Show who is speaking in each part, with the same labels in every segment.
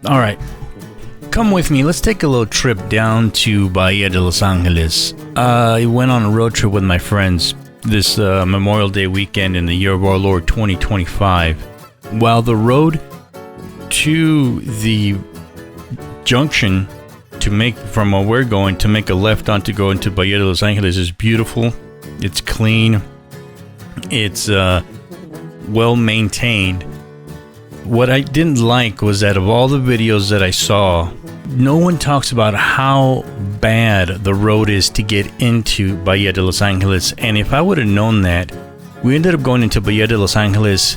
Speaker 1: All right, come with me. Let's take a little trip down to Bahia de Los Angeles. I went on a road trip with my friends this Memorial Day weekend in the year of our Lord 2025. While the road to the junction to make from where we're going to make a left on to go into Bahia de Los Angeles is beautiful. It's clean. It's well maintained. What I didn't like was that of all the videos that I saw, no one talks about how bad the road is to get into Bahia de Los Angeles. And if I would have known that, we ended up going into Bahia de Los Angeles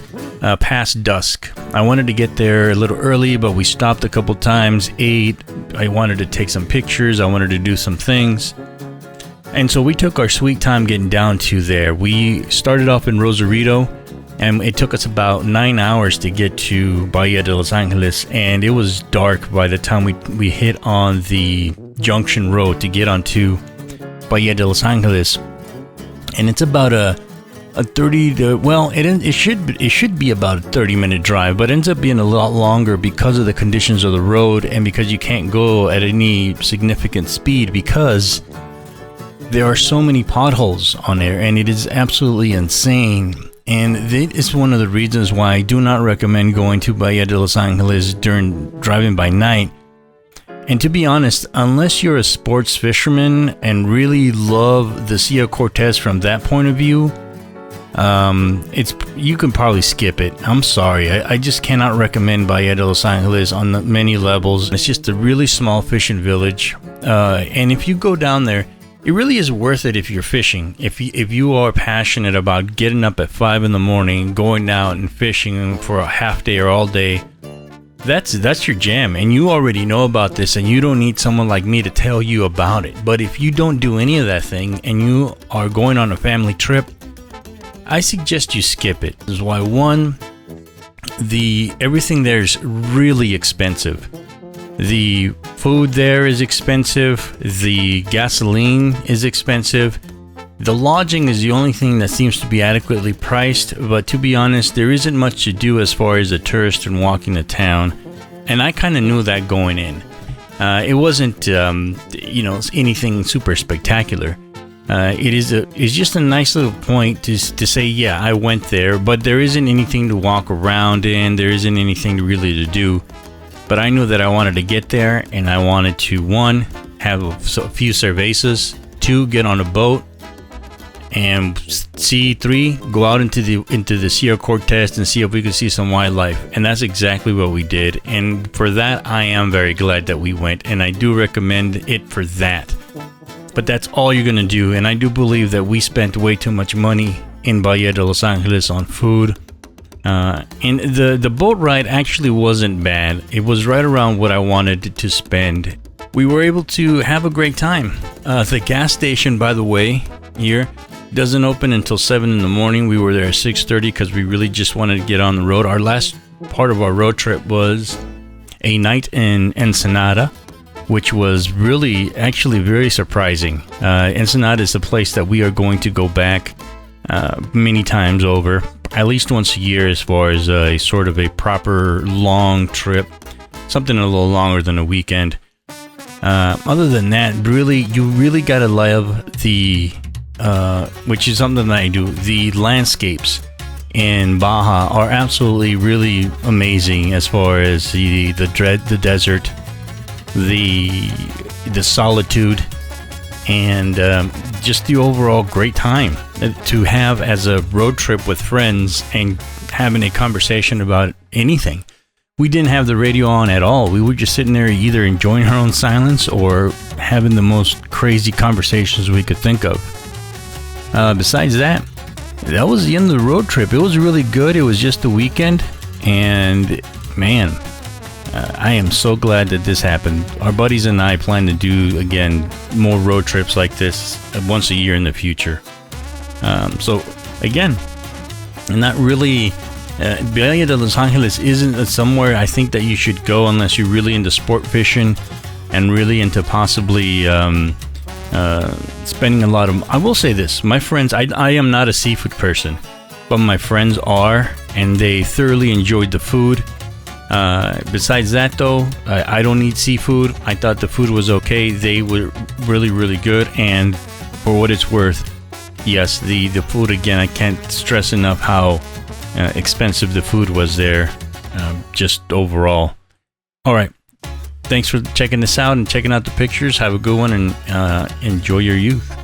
Speaker 1: past dusk. I wanted to get there a little early, but we stopped a couple times, ate. I wanted to take some pictures. I wanted to do some things. And so we took our sweet time getting down to there. We started off in Rosarito, and it took us about 9 hours to get to Bahia de Los Angeles, and it was dark by the time we hit on the junction road to get onto Bahia de Los Angeles. And it's about a 30 to, well, it should be about a 30-minute drive, but it ends up being a lot longer because of the conditions of the road and because you can't go at any significant speed because there are so many potholes on there, and it is absolutely insane. And that is one of the reasons why I do not recommend going to Bahia de Los Angeles during driving by night. And to be honest, unless you're a sports fisherman and really love the Sea of Cortez from that point of view, you can probably skip it. I'm sorry, I just cannot recommend Bahia de Los Angeles on many levels. It's just a really small fishing village, and if you go down there, it really is worth it if you're fishing. If you are passionate about getting up at 5 in the morning, going out and fishing for a half day or all day, that's your jam, and you already know about this, and you don't need someone like me to tell you about it. But if you don't do any of that thing and you are going on a family trip, I suggest you skip it. This is why, one, everything there is really expensive. The food there is expensive. The gasoline is expensive. The lodging is the only thing that seems to be adequately priced, but to be honest, there isn't much to do as far as a tourist and walking the town, and I kind of knew that going in. It wasn't, anything super spectacular. It's just a nice little point to say, yeah, I went there, but there isn't anything to walk around in. There isn't anything really to do. But I knew that I wanted to get there, and I wanted to, one, have a few cervezas, two, get on a boat, and three, go out into the Sea of Cortez and see if we could see some wildlife. And that's exactly what we did. And for that, I am very glad that we went, and I do recommend it for that. But that's all you're going to do, and I do believe that we spent way too much money in Bahia de Los Angeles on food. And the boat ride actually wasn't bad. It was right around what I wanted to spend. We were able to have a great time. The gas station, by the way, here doesn't open until 7 in the morning. We were there at 6:30 because we really just wanted to get on the road. Our last part of our road trip was a night in Ensenada, which was really actually very surprising. Ensenada is a place that we are going to go back many times over, at least once a year, as far as a sort of a proper long trip, something a little longer than a weekend. Other than that, you really gotta love which is something that I do. The landscapes in Baja are absolutely really amazing, as far as the desert, the solitude, and just the overall great time to have as a road trip with friends and having a conversation about anything. We didn't have the radio on at all. We were just sitting there either enjoying our own silence or having the most crazy conversations we could think of. Besides that was the end of the road trip. It was really good. It was just a weekend, and man, I am so glad that this happened. Our buddies and I plan to do, again, more road trips like this once a year in the future. So, again, not really... Bahia de Los Angeles isn't somewhere I think that you should go unless you're really into sport fishing and really into possibly spending a lot of... I will say this, my friends, I am not a seafood person, but my friends are, and they thoroughly enjoyed the food. Besides that, though, I don't eat seafood. I thought the food was okay. They were really, really good. And for what it's worth, yes, the food, again, I can't stress enough how expensive the food was there, just overall. All right. Thanks for checking this out and checking out the pictures. Have a good one and enjoy your youth.